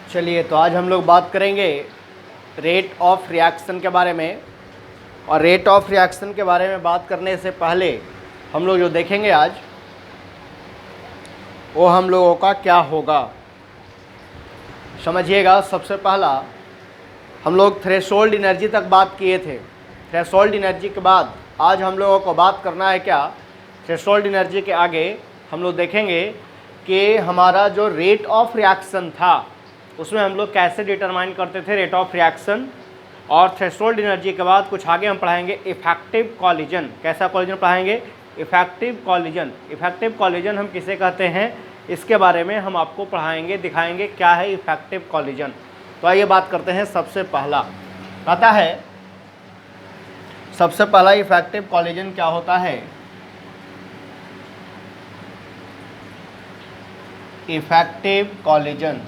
चलिए, तो आज हम लोग बात करेंगे रेट ऑफ रिएक्शन के बारे में। और रेट ऑफ रिएक्शन के बारे में बात करने से पहले हम लोग जो देखेंगे आज, वो हम लोगों का क्या होगा समझिएगा। सबसे पहला हम लोग थ्रेशोल्ड एनर्जी तक बात किए थे। थ्रेशोल्ड एनर्जी के बाद आज हम लोगों को बात करना है क्या, थ्रेशोल्ड एनर्जी के आगे हम लोग देखेंगे कि हमारा जो रेट ऑफ रिएक्शन था उसमें हम लोग कैसे डिटरमाइन करते थे रेट ऑफ रिएक्शन। और थ्रेशोल्ड एनर्जी के बाद कुछ आगे हम पढ़ाएंगे इफेक्टिव कॉलिजन। कैसा कॉलिजन पढ़ाएंगे? Effective collision. इफेक्टिव कॉलिजन हम किसे कहते हैं, इसके बारे में हम आपको पढ़ाएंगे, दिखाएंगे क्या है इफेक्टिव कॉलिजन। तो आइए बात करते हैं। सबसे पहला आता है, सबसे पहला इफेक्टिव कॉलिजन क्या होता है? इफेक्टिव कॉलिजन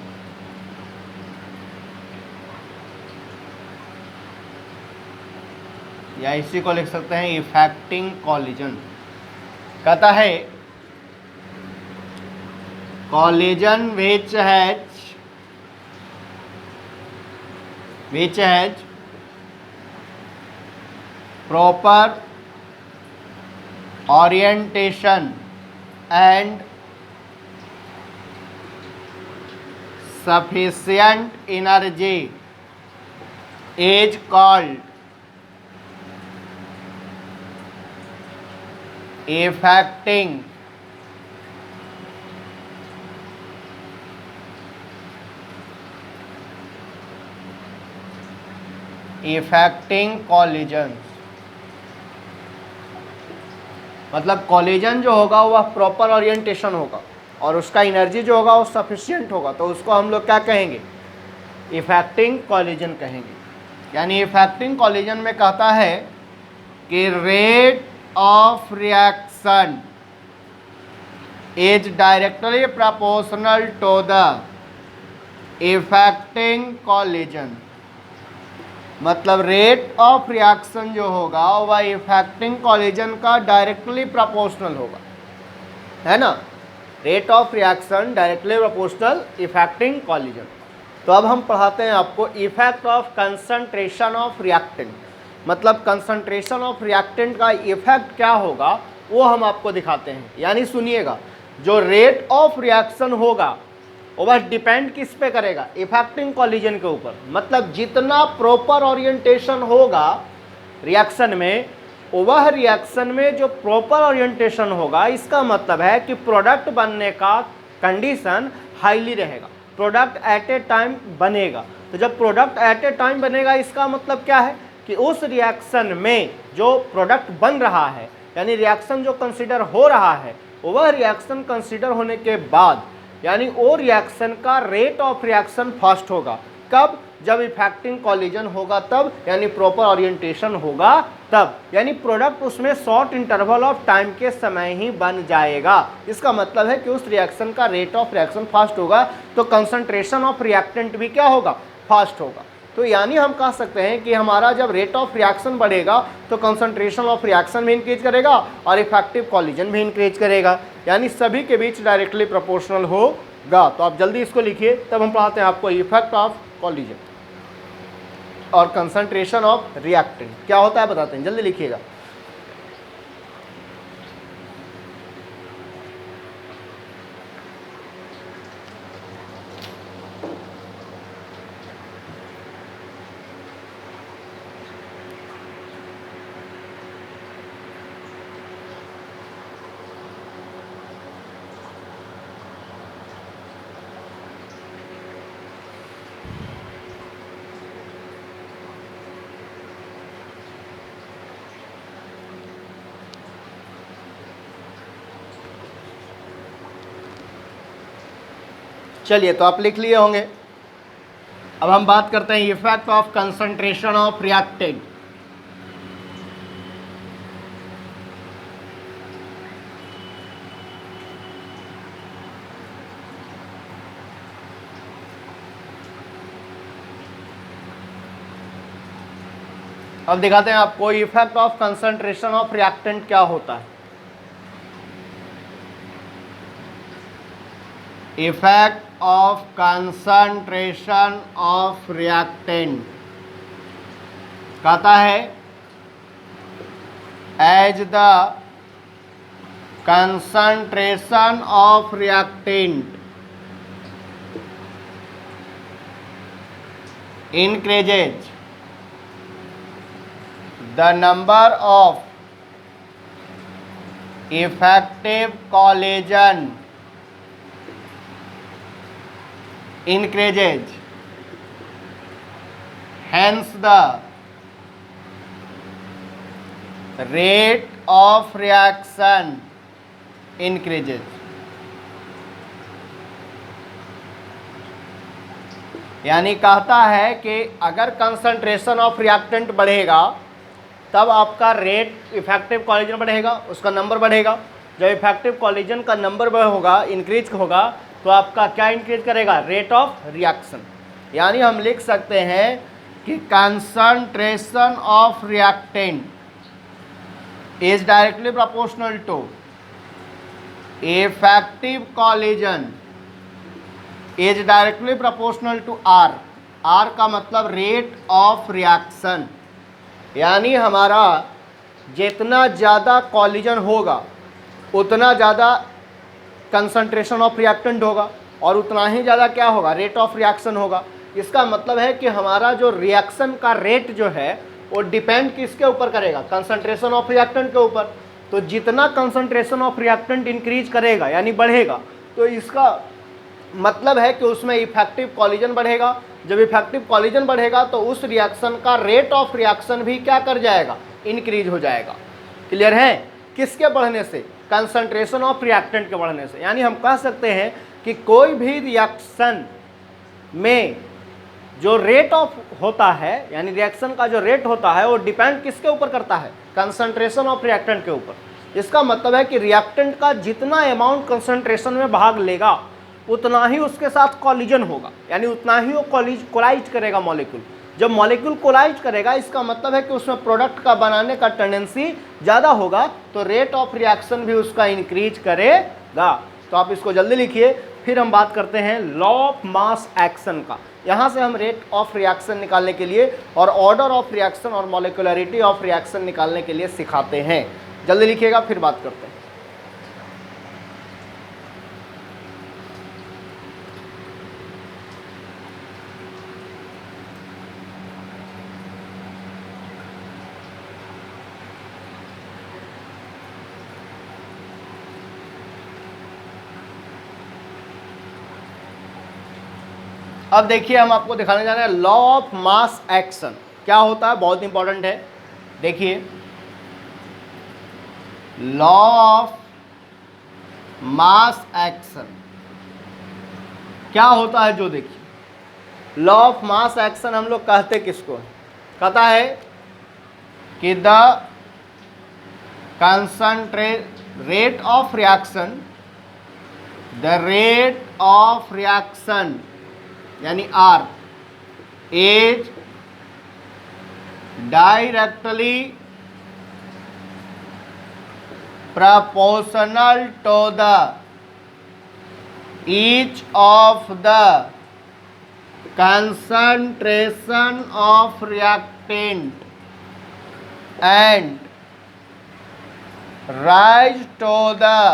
या इसी को लिख सकते हैं इफेक्टिंग कॉलिजन। कहता है collision which has proper orientation and sufficient energy is called effecting collision. मतलब कॉलिजन जो होगा वह प्रॉपर ओरिएंटेशन होगा और उसका एनर्जी जो होगा वो सफिशिएंट होगा, तो उसको हम लोग क्या कहेंगे? इफेक्टिंग कॉलिजन कहेंगे। यानी इफेक्टिंग कॉलिजन में कहता है कि rate of reaction is directly proportional to the affecting collision। मतलब रेट ऑफ रिएक्शन जो होगा वह इफेक्टिंग कॉलिजन का डायरेक्टली प्रोपोर्शनल होगा, है ना। Rate of reaction directly proportional effecting collision. तो अब हम पढ़ाते हैं आपको effect of concentration of reactant. मतलब कंसंट्रेशन ऑफ रिएक्टेंट का इफेक्ट क्या होगा वो हम आपको दिखाते हैं। यानी सुनिएगा, जो रेट ऑफ रिएक्शन होगा वह डिपेंड किस पे करेगा? इफेक्टिंग कॉलिजन के ऊपर। मतलब जितना प्रॉपर ओरिएंटेशन होगा रिएक्शन में, वह रिएक्शन में जो प्रॉपर ओरिएंटेशन होगा, इसका मतलब है कि प्रोडक्ट बनने का कंडीशन हाईली रहेगा, प्रोडक्ट एट ए टाइम बनेगा। तो जब प्रोडक्ट एट ए टाइम बनेगा, इसका मतलब क्या है कि उस रिएक्शन में जो प्रोडक्ट बन रहा है, यानी रिएक्शन जो कंसीडर हो रहा है, वह रिएक्शन कंसीडर होने के बाद यानी वो रिएक्शन का रेट ऑफ रिएक्शन फास्ट होगा। कब? जब इफेक्टिंग कॉलिजन होगा तब, यानी प्रॉपर ओरिएंटेशन होगा तब। यानी प्रोडक्ट उसमें शॉर्ट इंटरवल ऑफ टाइम के समय ही बन जाएगा। इसका मतलब है कि उस रिएक्शन का रेट ऑफ रिएक्शन फास्ट होगा, तो कंसंट्रेशन ऑफ रिएक्टेंट भी क्या होगा? फास्ट होगा। तो यानी हम कह सकते हैं कि हमारा जब रेट ऑफ रिएक्शन बढ़ेगा तो कंसंट्रेशन ऑफ रिएक्शन भी इंक्रीज करेगा और इफेक्टिव कॉलिजन भी इंक्रीज करेगा, यानी सभी के बीच डायरेक्टली प्रोपोर्शनल होगा। तो आप जल्दी इसको लिखिए, तब हम पढ़ाते हैं आपको इफेक्ट ऑफ कॉलिजन और कंसंट्रेशन ऑफ रिएक्टेंट क्या होता है बताते हैं। जल्दी लिखिएगा। चलिए, तो आप लिख लिए होंगे। अब हम बात करते हैं effect of concentration of reactant. अब दिखाते हैं आपको effect of concentration of reactant क्या होता है। Effect of concentration of reactant, कहता है as the concentration of reactant increases, the number of effective collagen increases, hence the rate of reaction increases। यानी कहता है कि अगर कंसंट्रेशन ऑफ रिएक्टेंट बढ़ेगा तब आपका रेट इफेक्टिव कॉलिजन बढ़ेगा, उसका नंबर बढ़ेगा। जब इफेक्टिव कॉलिजन का नंबर होगा, इंक्रीज होगा, तो आपका क्या इंक्रीज करेगा? Rate of reaction. यानी हम लिख सकते हैं कि concentration of reactant is directly proportional to effective collision is directly proportional to R. R का मतलब रेट ऑफ रिएक्शन, यानी हमारा जितना ज़्यादा कॉलिजन होगा उतना ज़्यादा कंसंट्रेशन ऑफ रिएक्टेंट होगा और उतना ही ज़्यादा क्या होगा? रेट ऑफ रिएक्शन होगा। इसका मतलब है कि हमारा जो रिएक्शन का रेट जो है वो डिपेंड किसके ऊपर करेगा? कंसंट्रेशन ऑफ रिएक्टेंट के ऊपर। तो जितना कंसंट्रेशन ऑफ रिएक्टेंट इंक्रीज करेगा यानी बढ़ेगा, तो इसका मतलब है कि उसमें इफेक्टिव कॉलिजन बढ़ेगा। जब इफेक्टिव कॉलिजन बढ़ेगा तो उस रिएक्शन का रेट ऑफ रिएक्शन भी क्या कर जाएगा? इंक्रीज हो जाएगा। क्लियर है? किसके बढ़ने से? कंसंट्रेशन ऑफ रिएक्टेंट के बढ़ने से। यानी हम कह सकते हैं कि कोई भी रिएक्शन में जो रेट ऑफ होता है, यानी रिएक्शन का जो रेट होता है वो डिपेंड किसके ऊपर करता है? कंसंट्रेशन ऑफ रिएक्टेंट के ऊपर। इसका मतलब है कि रिएक्टेंट का जितना अमाउंट कंसंट्रेशन में भाग लेगा उतना ही उसके साथ कॉलिजन होगा, यानी उतना ही वो कोलाइज करेगा मॉलिक्यूल। जब मॉलिक्यूल कोलाइज करेगा इसका मतलब है कि उसमें प्रोडक्ट का बनाने का टेंडेंसी ज़्यादा होगा, तो रेट ऑफ रिएक्शन भी उसका इंक्रीज करेगा। तो आप इसको जल्दी लिखिए। फिर हम बात करते हैं लॉ ऑफ मास एक्शन का। यहाँ से हम रेट ऑफ रिएक्शन निकालने के लिए और ऑर्डर ऑफ रिएक्शन और मॉलिक्यूलरिटी ऑफ रिएक्शन निकालने के लिए सिखाते हैं। जल्दी लिखिएगा, फिर बात करते हैं। अब देखिए हम आपको दिखाने जा रहे हैं लॉ ऑफ मास एक्शन क्या होता है, बहुत इंपॉर्टेंट है। देखिए लॉ ऑफ मास एक्शन क्या होता है, जो देखिए लॉ ऑफ मास एक्शन हम लोग कहते किसको? कहता है कि the rate of reaction, the rate of reaction यानी R is directly proportional to the each of the concentration of reactant and rise to the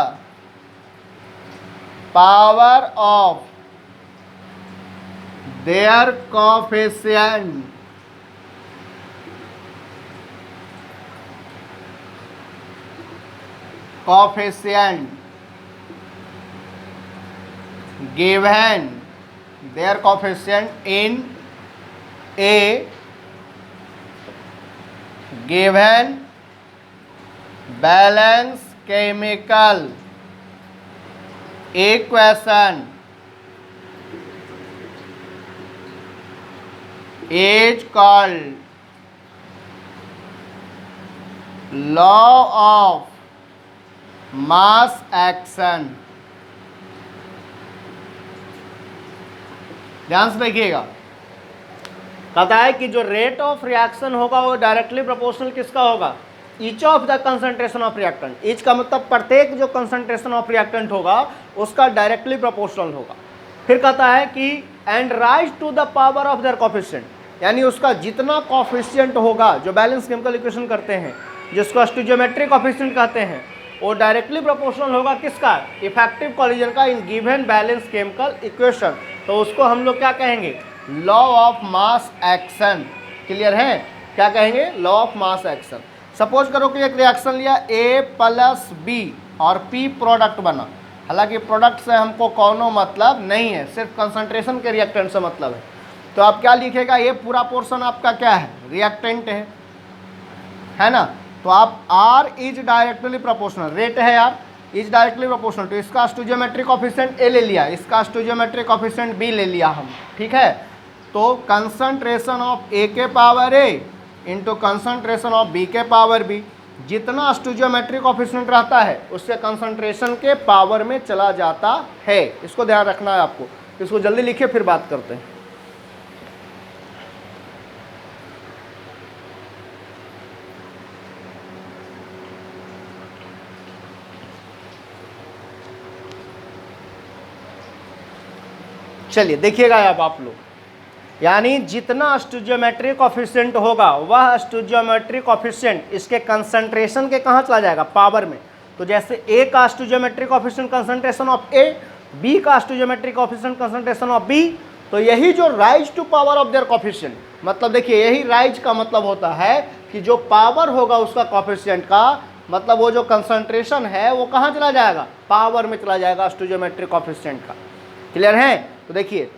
power of their coefficient given their coefficient in a given balance chemical equation is called law of mass action. ध्यान से देखिएगा, कहता है कि जो rate of reaction होगा वो directly proportional किसका होगा? Each of the concentration of reactant, each का मतलब प्रत्येक जो कंसंट्रेशन ऑफ रिएक्टेंट होगा उसका डायरेक्टली प्रोपोर्शनल होगा। फिर कहता है कि and raise to the power of their coefficient, यानी उसका जितना कोफिशिएंट होगा, जो बैलेंस केमिकल इक्वेशन करते हैं जिसको स्टोइचियोमेट्रिक कोफिशिएंट कहते हैं, वो डायरेक्टली प्रोपोर्शनल होगा किसका, इफेक्टिव कोलिजन का in given balance chemical equation. तो उसको हम लोग क्या कहेंगे, law of mass action. Clear है, क्या कहेंगे, law of mass action. Suppose करो कि एक रिएक्शन लिया A प्लस B और P प्रोडक्ट बना, हालांकि प्रोडक्ट से हमको कौनो मतलब नहीं है, सिर्फ कंसंट्रेशन के रिएक्टेंट से मतलब है। तो आप क्या लिखेगा, ये पूरा पोर्शन आपका क्या है, रिएक्टेंट है ना। तो आप R is directly proportional, rate है यार, इज डायरेक्टली प्रोपोर्शनल, तो इसका स्टोइचियोमेट्रिक कोफिशिएंट A ले लिया, इसका स्टोइचियोमेट्रिक कोफिशिएंट B ले लिया हम, ठीक है। तो कंसंट्रेशन ऑफ A के power A into concentration of B के पावर B, जितना स्टोइचियोमेट्रिक कोफिशिएंट रहता है उससे कंसंट्रेशन के पावर में चला जाता है। इसको ध्यान रखना है आपको, इसको जल्दी लिखिए फिर बात करते हैं। चलिए देखिएगा अब आप लोग, यानी जितना स्टोइचियोमेट्रिक कोफिशिएंट होगा वह स्टोइचियोमेट्रिक कोफिशिएंट इसके कंसंट्रेशन के कहाँ चला जाएगा, पावर में। तो जैसे A का stoichiometric coefficient concentration of A, B का stoichiometric coefficient concentration of B, तो यही जो raise to power of their coefficient, मतलब देखिए यही राइज का मतलब होता है कि जो पावर होगा उसका कोफिशिएंट का, मतलब वो जो कंसंट्रेशन है वो कहाँ चला जाएगा, पावर में चला जाएगा स्टोइचियोमेट्रिक कोफिशिएंट का। क्लियर है, तो देखिए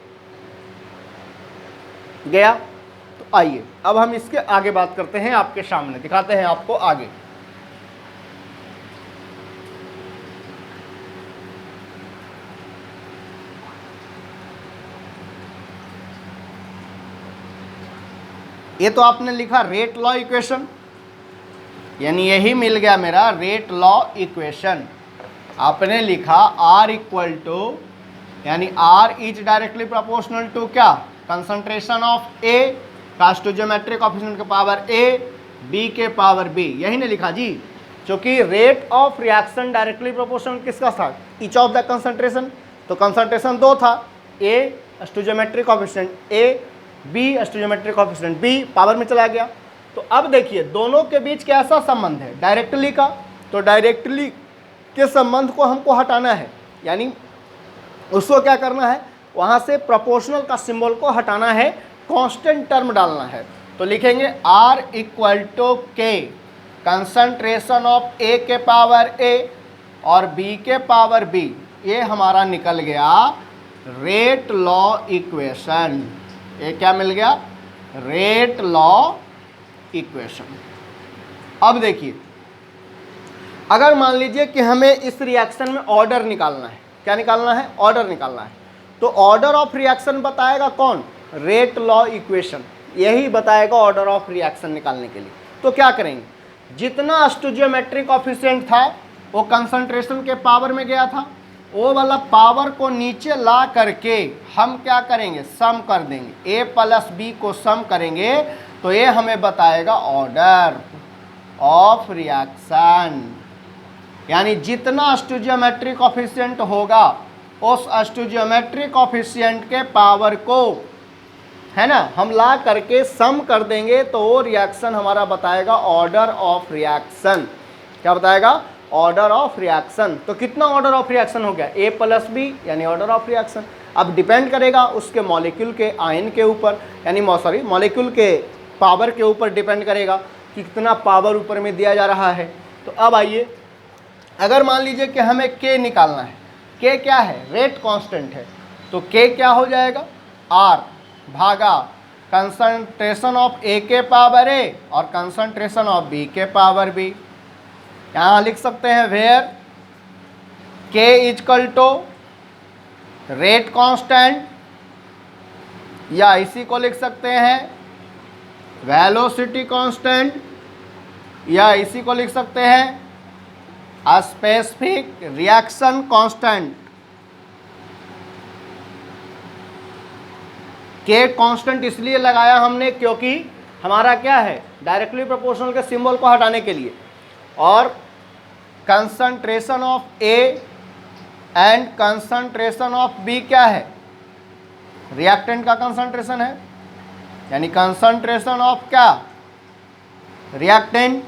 गया। तो आइए अब हम इसके आगे बात करते हैं, आपके सामने दिखाते हैं आपको आगे। ये तो आपने लिखा रेट लॉ इक्वेशन, यानी यही मिल गया मेरा रेट लॉ इक्वेशन। आपने लिखा R इक्वल टू, यानी R is directly proportional to क्या, कंसंट्रेशन ऑफ A का स्टोइचियोमेट्रिक कोफिशिएंट के पावर A, B के पावर B, यही ने लिखा जी। क्योंकि rate of reaction directly proportional किसका था, ईच ऑफ द कंसंट्रेशन। तो कंसंट्रेशन दो था, A stoichiometric coefficient A, B stoichiometric coefficient B, power में चला गया। तो अब देखिए दोनों के बीच कैसा संबंध है, डायरेक्टली का। तो डायरेक्टली के संबंध को हमको हटाना है, यानी उसको क्या करना है, वहाँ से प्रोपोर्शनल का सिंबल को हटाना है, कांस्टेंट टर्म डालना है। तो लिखेंगे R equal to K concentration of A के पावर A और B के पावर B, ये हमारा निकल गया रेट लॉ इक्वेशन। ये क्या मिल गया, रेट लॉ इक्वेशन। अब देखिए अगर मान लीजिए कि हमें इस रिएक्शन में ऑर्डर निकालना है, क्या निकालना है, ऑर्डर निकालना है। तो ऑर्डर ऑफ रिएक्शन बताएगा कौन, रेट लॉ इक्वेशन, यही बताएगा ऑर्डर ऑफ रिएक्शन निकालने के लिए। तो क्या करेंगे, जितना स्टोइचियोमेट्रिक कोफिशिएंट था वो कंसंट्रेशन के पावर में गया था, वो वाला पावर को नीचे ला करके हम क्या करेंगे, सम कर देंगे, A प्लस B को सम करेंगे, तो ये हमें बताएगा ऑर्डर ऑफ रिएक्शन। यानी जितना स्टोइचियोमेट्रिक कोफिशिएंट होगा उस स्टोइचियोमेट्रिक कोफिशिएंट के पावर को, है ना, हम ला करके सम कर देंगे, तो वो रिएक्शन हमारा बताएगा ऑर्डर ऑफ रिएक्शन। क्या बताएगा, ऑर्डर ऑफ रिएक्शन। तो कितना ऑर्डर ऑफ रिएक्शन हो गया, A प्लस B, यानी ऑर्डर ऑफ रिएक्शन। अब डिपेंड करेगा उसके मॉलिक्यूल के आयन के ऊपर, यानी मॉलिक्यूल के पावर के ऊपर डिपेंड करेगा कि कितना पावर ऊपर में दिया जा रहा है। तो अब आइए, अगर मान लीजिए कि हमें K निकालना है, K क्या है, रेट कांस्टेंट है, तो K क्या हो जाएगा, R भागा कंसंट्रेशन ऑफ A के पावर A और कंसंट्रेशन ऑफ B के पावर B। यहाँ लिख सकते हैं where K equal to rate constant, या इसी को लिख सकते हैं वेलोसिटी कांस्टेंट, या इसी को लिख सकते हैं specific reaction constant. K constant इसलिए लगाया हमने क्योंकि हमारा क्या है, डायरेक्टली प्रोपोर्शनल के सिंबल को हटाने के लिए। और concentration of A and concentration of B क्या है, रिएक्टेंट का कंसंट्रेशन है, यानी कंसंट्रेशन ऑफ क्या, रिएक्टेंट।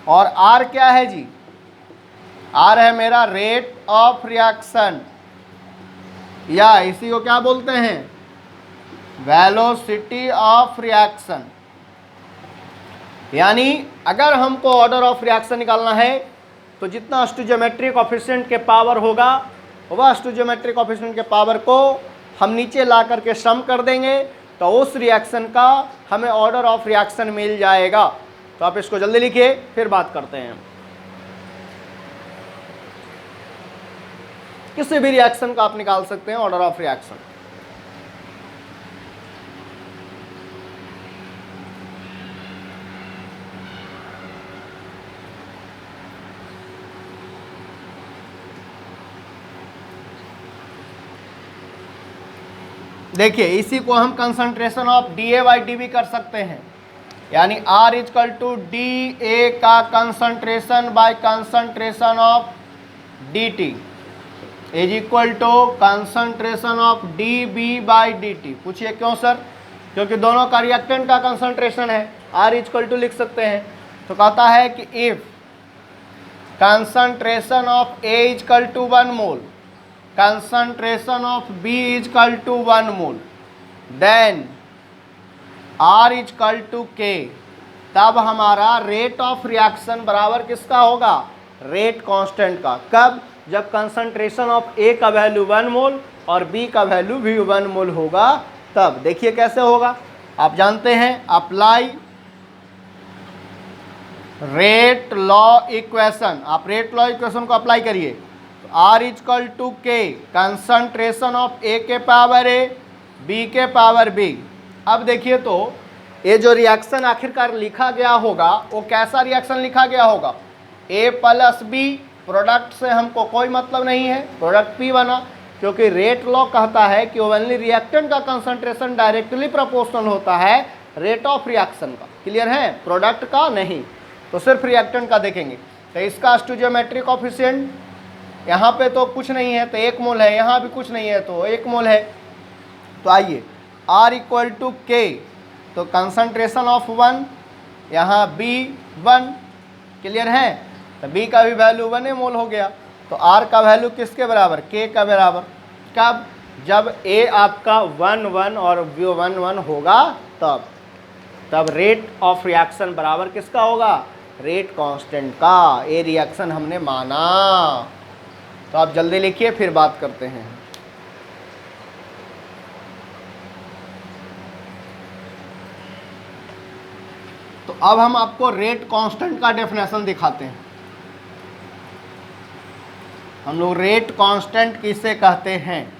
और आर क्या है जी, आर है मेरा रेट ऑफ रिएक्शन, या इसी को क्या बोलते हैं, वेलोसिटी ऑफ रिएक्शन। यानी अगर हमको ऑर्डर ऑफ रिएक्शन निकालना है तो जितना स्टोइचोमेट्रिक कोएफिशिएंट के पावर होगा वह स्टोइचोमेट्रिक कोएफिशिएंट के पावर को हम नीचे ला करके सम कर देंगे, तो उस रिएक्शन का हमें ऑर्डर ऑफ रिएक्शन मिल जाएगा। तो आप इसको जल्दी लिखिए, फिर बात करते हैं। किसी भी रिएक्शन का आप निकाल सकते हैं ऑर्डर ऑफ रिएक्शन। देखिए इसी को हम कंसंट्रेशन ऑफ DA/dB कर सकते हैं, यानी R इक्वल टू DA का concentration by concentration of DT is equal to concentration of DB/dt। पूछिए क्यों सर, क्योंकि दोनों का रिएक्टेंट का कंसंट्रेशन है, R इक्वल टू लिख सकते हैं। तो कहता है कि if concentration of A equal to 1 mole, concentration of B is equal to 1 mole, then R is equal to K, तब हमारा रेट ऑफ रिएक्शन बराबर किसका होगा, रेट कांस्टेंट का। कब, जब कंसंट्रेशन ऑफ A का वैल्यू 1 मोल और B का वैल्यू भी 1 मोल होगा तब। देखिए कैसे होगा, आप जानते हैं, अप्लाई रेट लॉ इक्वेशन, आप रेट लॉ इक्वेशन को अप्लाई करिए। R इक्वल टू के कंसंट्रेशन ऑफ A के पावर A, B के पावर B। अब देखिए तो ये जो रिएक्शन आखिरकार लिखा गया होगा वो कैसा रिएक्शन लिखा गया होगा, A प्लस B, प्रोडक्ट से हमको कोई मतलब नहीं है, प्रोडक्ट P बना, क्योंकि रेट लॉ कहता है कि ओनली रिएक्टेंट का कंसंट्रेशन डायरेक्टली प्रोपोर्शनल होता है रेट ऑफ रिएक्शन का। क्लियर है, प्रोडक्ट का नहीं, तो सिर्फ रिएक्टेंट का देखेंगे। तो इसका स्टोइचोमेट्रिक कोएफिशिएंट यहाँ पे तो कुछ नहीं है तो 1 मोल है, यहाँ भी कुछ नहीं है तो 1 मोल है। तो आइए R इक्वल टू के, तो कंसंट्रेशन ऑफ 1, यहाँ B 1, क्लियर है, तो B का भी वैल्यू 1 मोल हो गया। तो R का वैल्यू किसके बराबर, K का बराबर। कब, जब A आपका 1 1 और B 1 1 होगा तब रेट ऑफ रिएक्शन बराबर किसका होगा, रेट कांस्टेंट का। ये रिएक्शन हमने माना, तो आप जल्दी लिखिए फिर बात करते हैं। तो अब हम आपको रेट कांस्टेंट का डेफिनेशन दिखाते हैं। हम लोग रेट कांस्टेंट किसे कहते हैं,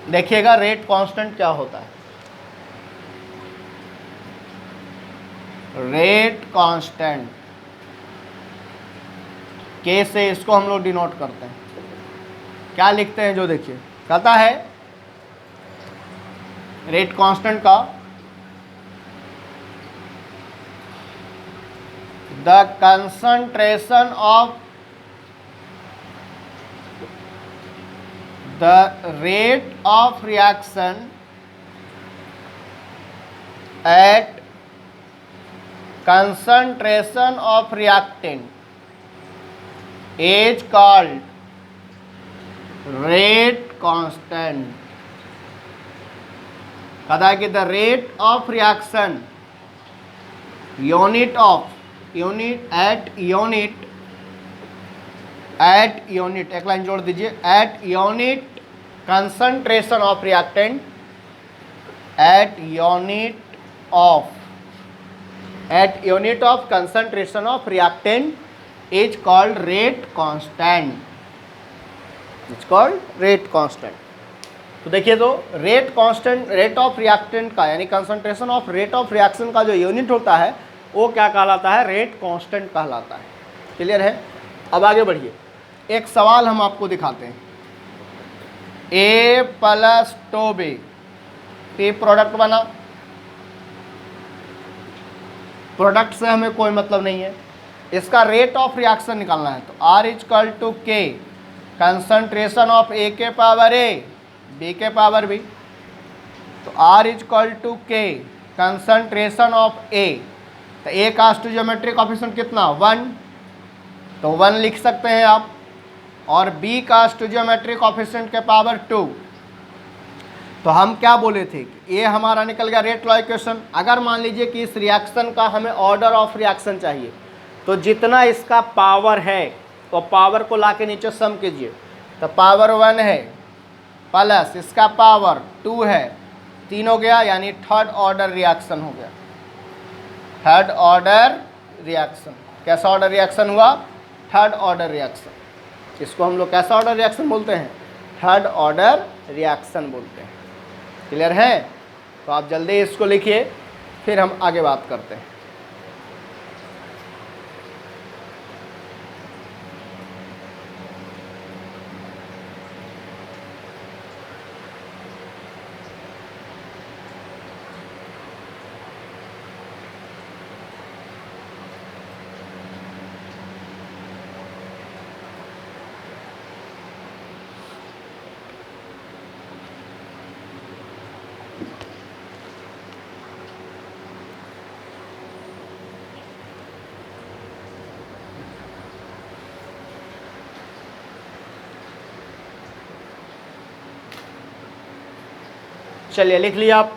देखिएगा रेट कांस्टेंट क्या होता है। रेट कांस्टेंट के से इसको हम लोग डिनोट करते हैं, क्या लिखते हैं, जो देखिए कहता है रेट कांस्टेंट का the concentration of the rate of reaction at concentration of reactant is called rate constant। कहता है कि the rate of reaction unit एक लाइन जोड़ दीजिए, at unit concentration of reactant at unit of concentration of reactant is called rate constant। It's called rate constant। तो देखिए तो rate constant, rate of reactant का यानी concentration of rate of reaction का जो यूनिट होता है वो क्या कहलाता है, रेट कांस्टेंट कहलाता है। क्लियर है, अब आगे बढ़िए, एक सवाल हम आपको दिखाते हैं। A plus two B P product बना, प्रोडक्ट से हमें कोई मतलब नहीं है, इसका रेट ऑफ रिएक्शन निकालना है। तो R इक्वल टू के कंसंट्रेशन ऑफ ए के पावर ए बी के पावर बी, तो R इक्वल टू के कंसंट्रेशन ऑफ ए, तो ए का स्टोइचोमेट्रिक कोएफिशिएंट कितना 1, तो 1 लिख सकते हैं आप, और बी का स्टोइचोमेट्रिक कोएफिशिएंट के पावर 2। तो हम क्या बोले थे कि ये हमारा निकल गया रेट लॉ इक्वेशन। अगर मान लीजिए कि इस रिएक्शन का हमें ऑर्डर ऑफ रिएक्शन चाहिए, तो जितना इसका पावर है तो पावर को लाके नीचे सम कीजिए, तो पावर 1 है प्लस इसका पावर 2 है, 3 हो गया, यानी थर्ड ऑर्डर रिएक्शन हो गया। थर्ड ऑर्डर रिएक्शन, कैसा ऑर्डर रिएक्शन हुआ? Third order reaction. इसको हम लोग कैसा ऑर्डर रिएक्शन बोलते हैं? थर्ड ऑर्डर रिएक्शन बोलते हैं। क्लियर है? तो आप जल्दी इसको लिखिए, फिर हम आगे बात करते हैं। चलिए लिख लिया आप।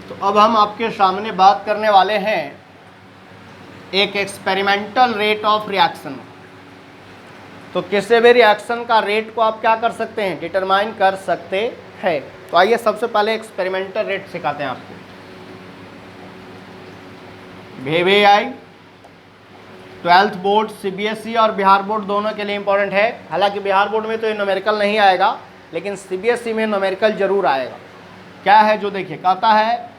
तो अब हम आपके सामने बात करने वाले हैं एक एक्सपेरिमेंटल रेट ऑफ रिएक्शन। तो किसी भी रिएक्शन का रेट को आप क्या कर सकते हैं? डिटरमाइन कर सकते हैं। तो आइए सबसे पहले एक्सपेरिमेंटल रेट सिखाते हैं आपको। VVI 12th बोर्ड, CBSE और बिहार बोर्ड दोनों के लिए इंपॉर्टेंट है। हालांकि बिहार बोर्ड में तो ये न्यूमेरिकल नहीं आएगा, लेकिन CBSE में न्यूमेरिकल जरूर आएगा। क्या है जो देखिए, कहता है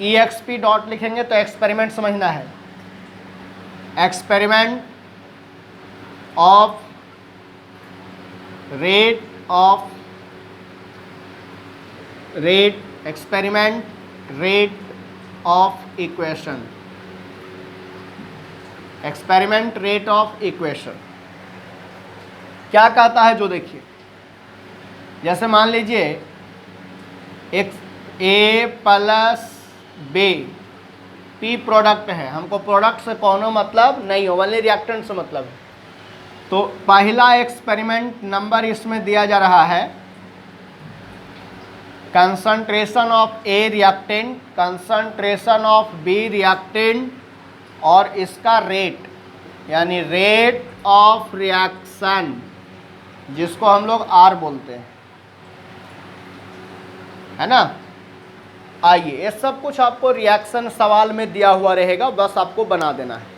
EXP डॉट लिखेंगे तो एक्सपेरिमेंट समझना है। Experiment of rate of experiment rate of equation, experiment rate of equation क्या कहता है जो देखिए, जैसे मान लीजिए एक A plus B P product है, हमको प्रोडक्ट से कोनो मतलब नहीं हो, ओनली रिएक्टेंट से मतलब है। तो पहला एक्सपेरिमेंट नंबर इसमें दिया जा रहा है concentration of A reactant, concentration of B reactant, और इसका रेट यानी रेट ऑफ रिएक्शन, जिसको हम लोग R बोलते हैं, है ना। आइए, ये सब कुछ आपको रिएक्शन सवाल में दिया हुआ रहेगा, बस आपको बना देना है।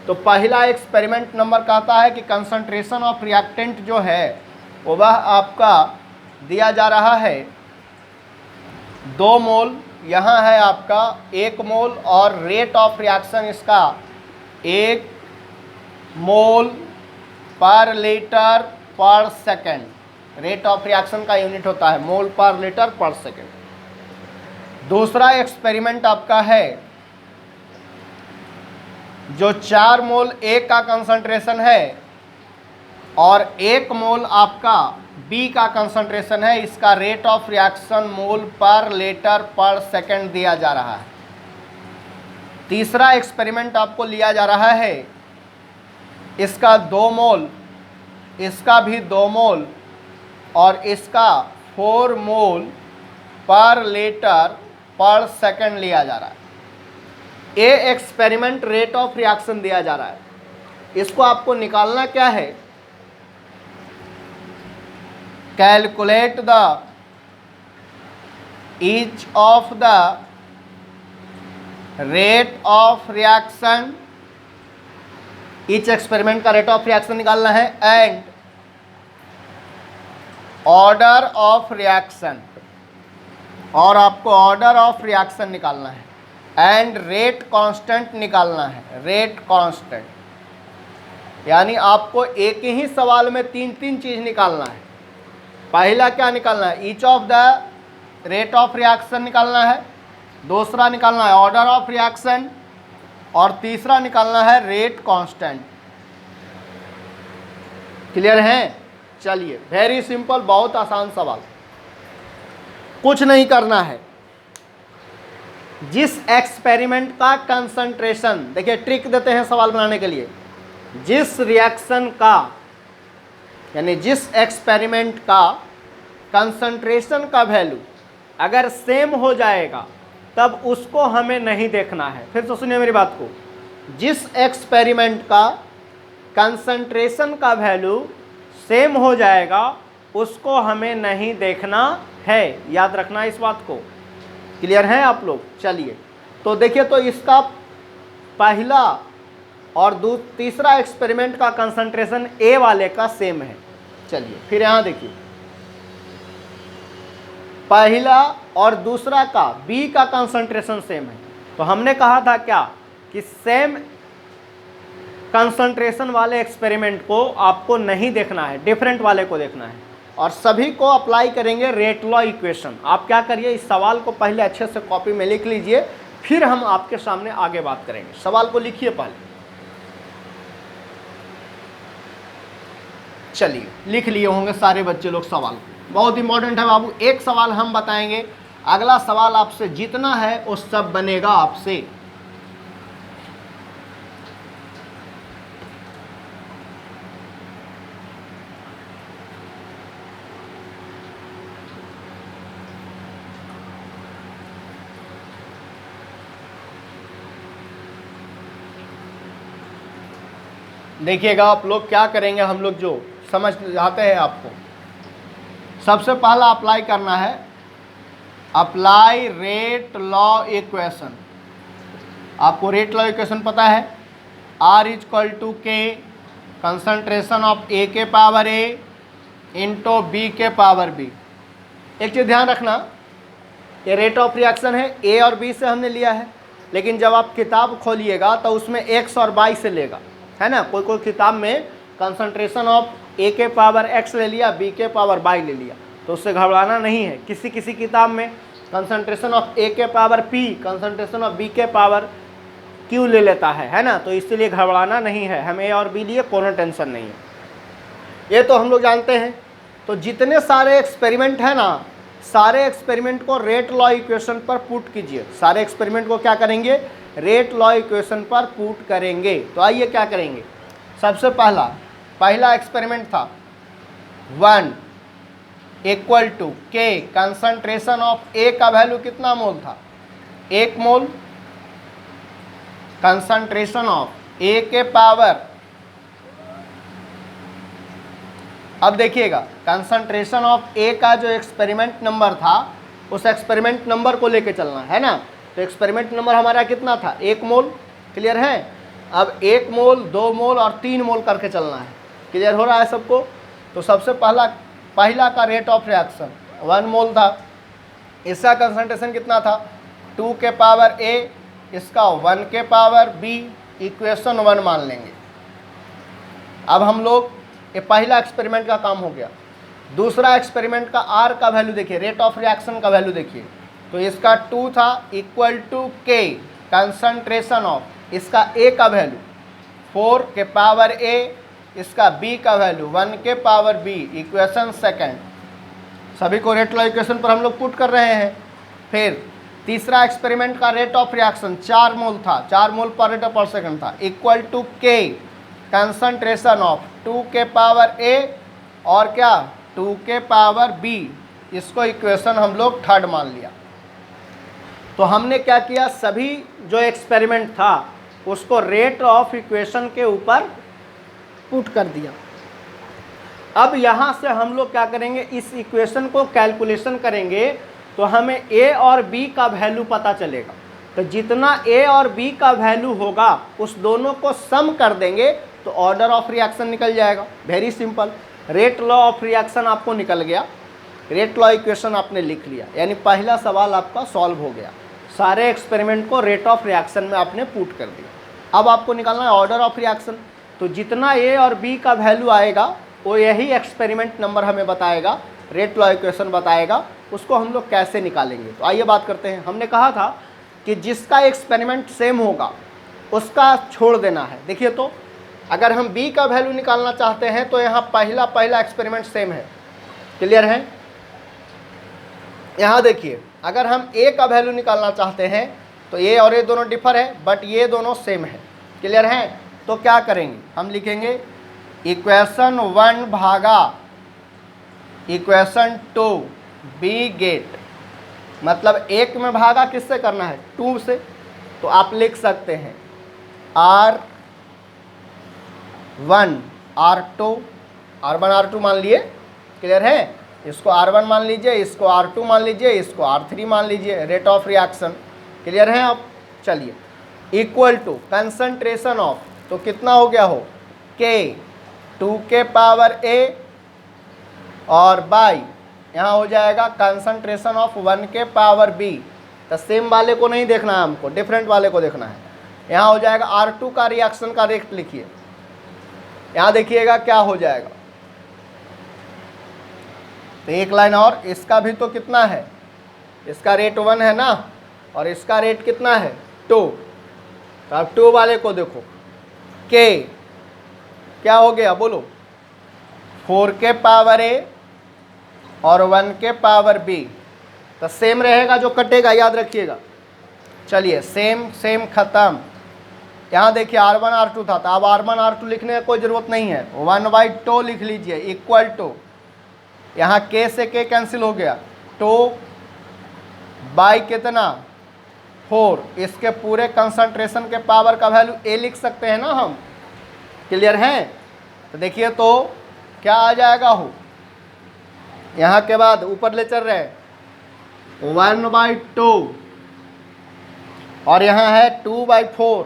तो पहला एक्सपेरिमेंट नंबर कहता है कि कंसंट्रेशन ऑफ रिएक्टेंट जो है वह आपका दिया जा रहा है 2 मोल, यहाँ है आपका 1 मोल, और रेट ऑफ रिएक्शन इसका 1 मोल पर लीटर पर सेकेंड। रेट ऑफ रिएक्शन का यूनिट होता है मोल पर लीटर पर सेकेंड। दूसरा एक्सपेरिमेंट आपका है जो 4 मोल A का कंसंट्रेशन है और 1 मोल आपका B का कंसंट्रेशन है, इसका रेट ऑफ रिएक्शन मोल पर लीटर पर सेकेंड दिया जा रहा है। तीसरा एक्सपेरिमेंट आपको लिया जा रहा है, इसका 2 मोल, इसका भी 2 मोल, और इसका 4 मोल पर लीटर पर सेकेंड लिया जा रहा है। ये एक्सपेरिमेंट रेट ऑफ रिएक्शन दिया जा रहा है। इसको आपको निकालना क्या है? Calculate the each of the rate of reaction, each experiment का रेट ऑफ रिएक्शन निकालना है, एंड ऑर्डर ऑफ रिएक्शन, और आपको ऑर्डर ऑफ रिएक्शन निकालना है एंड रेट कांस्टेंट निकालना है, रेट कांस्टेंट। यानी आपको एक ही सवाल में तीन तीन चीज़ निकालना है। पहला क्या निकालना है, each of the rate of reaction निकालना है, दूसरा निकालना है ऑर्डर ऑफ रिएक्शन, और तीसरा निकालना है रेट कांस्टेंट। क्लियर है? चलिए, वेरी सिंपल, बहुत आसान सवाल, कुछ नहीं करना है। जिस एक्सपेरिमेंट का कंसंट्रेशन, देखिए ट्रिक देते हैं सवाल बनाने के लिए, जिस रिएक्शन का यानी जिस एक्सपेरिमेंट का कंसंट्रेशन का वैल्यू अगर सेम हो जाएगा तब उसको हमें नहीं देखना है। फिर से सुनिए मेरी बात को, जिस एक्सपेरिमेंट का कंसंट्रेशन का वैल्यू सेम हो जाएगा उसको हमें नहीं देखना है, याद रखना इस बात को। क्लियर है आप लोग? चलिए, तो देखिए, तो इसका पहला और तीसरा एक्सपेरिमेंट का कंसंट्रेशन ए वाले का सेम है। चलिए फिर यहाँ देखिए, पहला और दूसरा का बी का कंसंट्रेशन सेम है। तो हमने कहा था क्या कि सेम कंसंट्रेशन वाले एक्सपेरिमेंट को आपको नहीं देखना है, डिफरेंट वाले को देखना है। और सभी को अप्लाई करेंगे रेट लॉ इक्वेशन। आप क्या करिए, इस सवाल को पहले अच्छे से कॉपी में लिख लीजिए, फिर हम आपके सामने आगे बात करेंगे। सवाल को लिखिए पहले। चलिए, लिख लिए होंगे सारे बच्चे लोग सवाल। बहुत इंपॉर्टेंट है बाबू, एक सवाल हम बताएंगे, अगला सवाल आपसे जितना है वो सब बनेगा आपसे। देखिएगा आप लोग क्या करेंगे, हम लोग जो समझ जाते हैं आपको, सबसे पहला अप्लाई करना है, अप्लाई रेट लॉ इक्वेशन। आपको रेट लॉ इक्वेशन पता है, R = K concentration of A के पावर A इंटू B के पावर B। एक चीज़ ध्यान रखना, ये रेट ऑफ रिएक्शन है, A और B से हमने लिया है, लेकिन जब आप किताब खोलिएगा तो उसमें X और Y से लेगा, है ना। कोई कोई किताब में कंसंट्रेशन ऑफ A के पावर X ले लिया, B के पावर Y ले लिया, तो उससे घबराना नहीं है। किसी किसी किताब में कंसंट्रेशन ऑफ A के power P, concentration of B के पावर Q ले लेता है ना। तो इसलिए घबराना नहीं है, हम A और B लिए, कोनो टेंशन नहीं है, ये तो हम लोग जानते हैं। तो जितने सारे एक्सपेरिमेंट है ना, सारे एक्सपेरिमेंट को रेट लॉ इक्वेशन पर पुट कीजिए। सारे एक्सपेरिमेंट को क्या करेंगे, रेट लॉ इक्वेशन पर पुट करेंगे। तो आइए क्या करेंगे, सबसे पहला एक्सपेरिमेंट था 1 = K कंसंट्रेशन ऑफ A का वैल्यू कितना मोल था, 1 मोल, कंसंट्रेशन ऑफ A के पावर, अब देखिएगा कंसंट्रेशन ऑफ A का जो एक्सपेरिमेंट नंबर था, उस एक्सपेरिमेंट नंबर को लेके चलना है ना। तो एक्सपेरिमेंट नंबर हमारा कितना था, 1 मोल। क्लियर है? अब 1 मोल, 2 मोल और 3 मोल करके चलना है। क्लियर हो रहा है सबको? तो सबसे पहला का रेट ऑफ रिएक्शन 1 मोल था, इसका कंसंट्रेशन कितना था, 2 के पावर A, इसका 1 के पावर B, इक्वेशन 1 मान लेंगे। अब हम लोग, ये पहला एक्सपेरिमेंट का काम हो गया। दूसरा एक्सपेरिमेंट का R का वैल्यू देखिए, रेट ऑफ रिएक्शन का वैल्यू देखिए, तो इसका 2 था, = K कंसंट्रेशन ऑफ, इसका A का वैल्यू 4 के पावर A, इसका B का वैल्यू 1 के पावर B, इक्वेशन 2। सभी को रेट लॉ इक्वेशन पर हम लोग पुट कर रहे हैं। फिर तीसरा एक्सपेरिमेंट का रेट ऑफ रिएक्शन 4 मोल था, 4 मोल पर रेट पर सेकंड था, = K कंसंट्रेशन ऑफ 2 के पावर A और क्या 2 के पावर B, इसको इक्वेशन हम लोग 3 मान लिया। तो हमने क्या किया, सभी जो एक्सपेरिमेंट था उसको रेट ऑफ इक्वेशन के ऊपर पुट कर दिया। अब यहाँ से हम लोग क्या करेंगे, इस इक्वेशन को कैलकुलेशन करेंगे तो हमें A और B का वैल्यू पता चलेगा। तो जितना A और B का वैल्यू होगा उस दोनों को सम कर देंगे तो ऑर्डर ऑफ रिएक्शन निकल जाएगा। Very simple, rate law of reaction आपको निकल गया। रेट लॉ इक्वेशन आपने लिख लिया, यानी पहला सवाल आपका सॉल्व हो गया। सारे एक्सपेरिमेंट को रेट ऑफ रिएक्शन में आपने पुट कर दिया। अब आपको निकालना है ऑर्डर ऑफ रिएक्शन। तो जितना ए और बी का वैल्यू आएगा वो यही एक्सपेरिमेंट नंबर हमें बताएगा, रेट लॉ इक्वेशन बताएगा, उसको हम लोग कैसे निकालेंगे। तो आइए बात करते हैं। हमने कहा था कि जिसका एक्सपेरिमेंट सेम होगा उसका छोड़ देना है। देखिए, तो अगर हम बी का वैल्यू निकालना चाहते हैं तो यहाँ पहला एक्सपेरिमेंट सेम है, क्लियर है। यहाँ देखिए, अगर हम ए का वैल्यू निकालना चाहते हैं तो ये और ये दोनों डिफर है, बट ये दोनों सेम है, क्लियर है। तो क्या करेंगे, हम लिखेंगे इक्वेशन 1 भागा इक्वेशन 2 बी गेट, मतलब एक में भागा किससे करना है, 2 से। तो आप लिख सकते हैं R1 R2 R1 R2 मान लिए, क्लियर है। इसको R1 मान लीजिए, इसको R2 मान लीजिए, इसको R3 मान लीजिए, रेट ऑफ रिएक्शन, क्लियर है। अब चलिए, इक्वल टू कंसंट्रेशन ऑफ, तो कितना हो गया हो K 2 के पावर A और बाई यहाँ हो जाएगा कंसंट्रेशन ऑफ 1 के पावर B। तो सेम वाले को नहीं देखना है हमको, डिफरेंट वाले को देखना है। यहाँ हो जाएगा R2 का रिएक्शन का रेट लिखिए, यहाँ देखिएगा क्या हो जाएगा। तो एक लाइन और, इसका भी तो कितना है, इसका रेट 1 है ना, और इसका रेट कितना है 2। तो अब 2 वाले को देखो, K क्या हो गया बोलो, 4 के पावर A और 1 के पावर B। तो सेम रहेगा, जो कटेगा याद रखिएगा। चलिए, सेम सेम खत्म। यहाँ देखिए R1 R2 था, तो अब R1 R2 लिखने की कोई ज़रूरत नहीं है, 1/2 लिख लीजिए, इक्वल टू, यहाँ K से K कैंसिल हो गया, 2 बाई कितना 4, इसके पूरे कंसंट्रेशन के पावर का वैल्यू A लिख सकते हैं ना हम, क्लियर है। तो देखिए, तो क्या आ जाएगा हो, यहाँ के बाद ऊपर ले चल रहे हैं 1/2 और यहाँ है 2/4,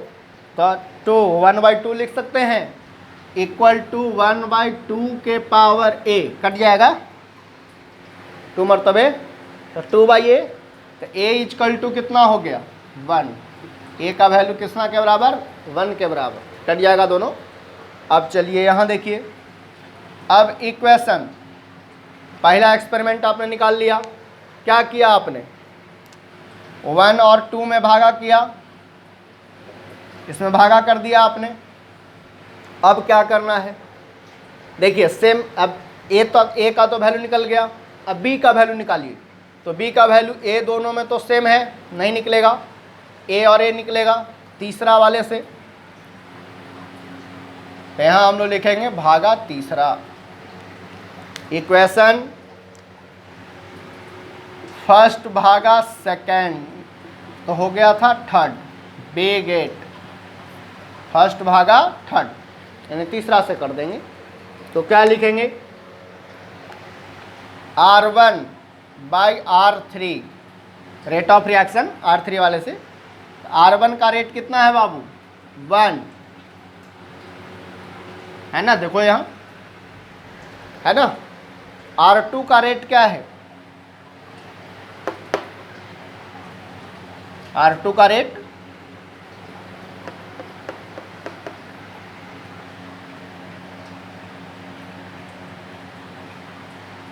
तो 1/2 लिख सकते हैं, इक्वल टू 1/2 के पावर A, कट जाएगा 2 मरतबे, तो 2/A। तो A इक्वल टू कितना हो गया 1, A का वैल्यू कितना के बराबर 1 के बराबर, कट जाएगा दोनों। अब चलिए यहाँ देखिए, अब इक्वेशन, पहला एक्सपेरिमेंट आपने निकाल लिया, क्या किया आपने 1 और 2 में भागा किया, इसमें भागा कर दिया आपने। अब क्या करना है, देखिए सेम, अब A का तो वैल्यू निकल गया, अब B का वैल्यू निकालिए। तो B का वैल्यू A दोनों में तो सेम है, नहीं निकलेगा, A और A निकलेगा तीसरा वाले से। तो यहाँ हम लोग लिखेंगे भागा तीसरा, इक्वेशन फर्स्ट भागा सेकेंड, तो हो गया था थर्ड, बी गेट फर्स्ट भागा थर्ड, यानी तीसरा से कर देंगे। तो क्या लिखेंगे R1 by R3, rate of reaction R3 वाले से। R1 का रेट कितना है बाबू 1 है ना, देखो यहाँ है ना। R2 का रेट क्या है, R2 का रेट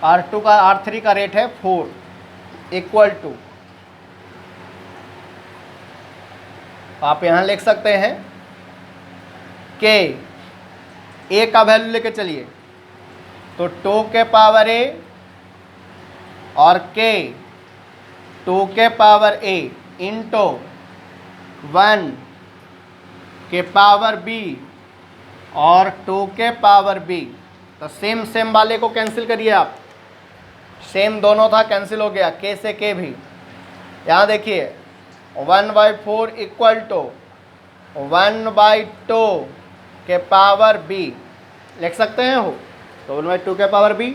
R2 का R3 का रेट है 4, इक्वल टू, आप यहाँ लिख सकते हैं के A का वैल्यू लेके चलिए, तो 2 के पावर A और K 2 के पावर A इंटू 1 के पावर B और 2 के पावर B। तो सेम सेम वाले को कैंसिल करिए आप, सेम दोनों था कैंसिल हो गया, K से K भी। यहाँ देखिए 1/4 इक्वल टू 1/2 के पावर B लिख सकते हैं हो, तो 1/2 के पावर B,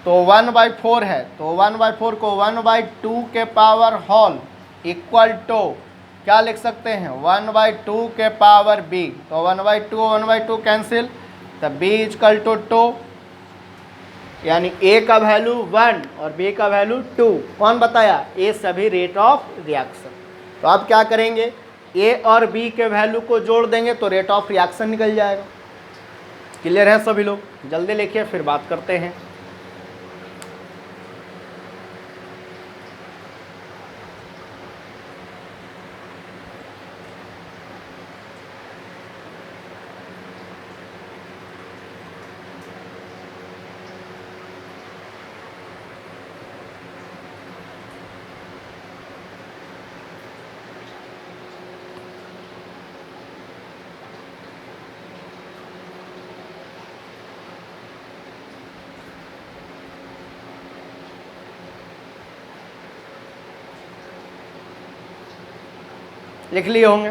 तो 1/4 है, तो 1/4 को 1/2 के पावर होल इक्वल टू क्या लिख सकते हैं 1/2 के पावर B। तो 1/2 कैंसिल, तो B इक्वल टू 2, यानी ए का वैल्यू 1 और बी का वैल्यू 2। कौन बताया? ए सभी रेट ऑफ रिएक्शन। तो अब क्या करेंगे, ए और बी के वैल्यू को जोड़ देंगे तो रेट ऑफ रिएक्शन निकल जाएगा। क्लियर है सभी लोग? जल्दी लिखिए फिर बात करते हैं। लिख लिए होंगे।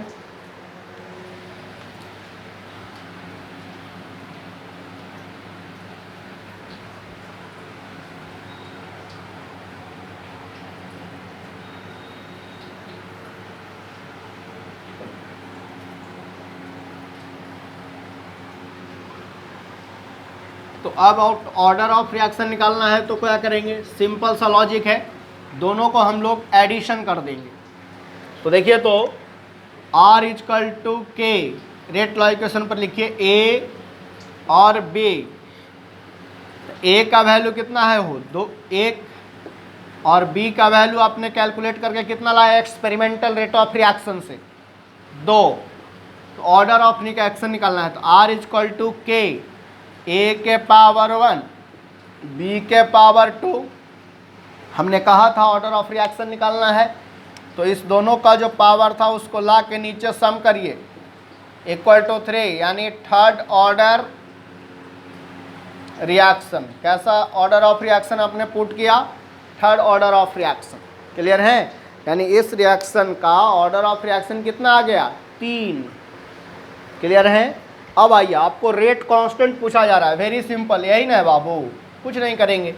तो अब ऑर्डर ऑफ रिएक्शन निकालना है तो क्या करेंगे, सिंपल सा लॉजिक है, दोनों को हम लोग एडिशन कर देंगे। तो देखिए, तो R इजकल टू के, रेट लॉ इक्वेशन पर लिखिए ए और बी। ए का वैल्यू कितना है, वो 2 1, और बी का वैल्यू आपने कैलकुलेट करके कितना लाया एक्सपेरिमेंटल रेट ऑफ रिएक्शन से 2। तो ऑर्डर ऑफ रिएक्शन निकालना है तो R इजकल टू के, ए के पावर 1 बी के पावर 2। हमने कहा था ऑर्डर ऑफ रिएक्शन निकालना है, तो इस दोनों का जो पावर था उसको ला के नीचे सम करिए, इक्वल टू 3, यानी थर्ड ऑर्डर रिएक्शन। कैसा ऑर्डर ऑफ रिएक्शन आपने पुट किया, third order of reaction. Clear है? यानी इस रिएक्शन का ऑर्डर ऑफ रिएक्शन कितना आ गया, 3। क्लियर है? अब आइए, आपको रेट कांस्टेंट पूछा जा रहा है, वेरी सिंपल, यही ना है बाबू, कुछ नहीं करेंगे।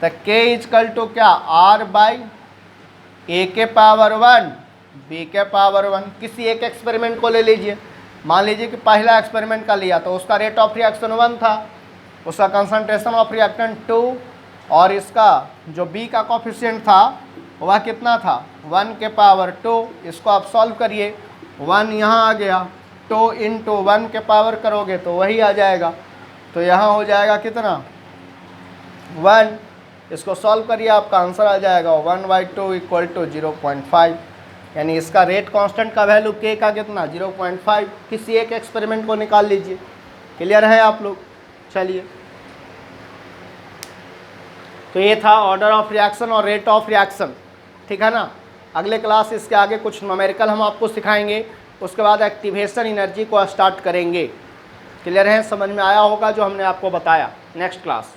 तो के इजकल टू क्या, आर बाई ए के पावर 1 बी के पावर 1। किसी एक एक्सपेरिमेंट को ले लीजिए, मान लीजिए कि पहला एक्सपेरिमेंट का लिया तो उसका रेट ऑफ रिएक्शन 1 था, उसका कंसंट्रेशन ऑफ रिएक्टेंट 2, और इसका जो बी का कोफिशिएंट था वह कितना था, 1 के पावर 2। इसको आप सॉल्व करिए, 1 यहाँ आ गया, 2 इंटू 1 के पावर करोगे तो वही आ जाएगा, तो यहाँ हो जाएगा कितना, 1। इसको सॉल्व करिए, आपका आंसर आ जाएगा 1/2 इक्वल टू 0.5। यानी इसका रेट कांस्टेंट का वैल्यू के का कितना, 0.5। किसी एक एक्सपेरिमेंट को निकाल लीजिए। क्लियर है आप लोग? चलिए, तो ये था ऑर्डर ऑफ रिएक्शन और रेट ऑफ रिएक्शन, ठीक है ना। अगले क्लास इसके आगे कुछ न्यूमेरिकल हम आपको सिखाएंगे, उसके बाद एक्टिवेशन एनर्जी को स्टार्ट करेंगे। क्लियर है? समझ में आया होगा जो हमने आपको बताया। Next class.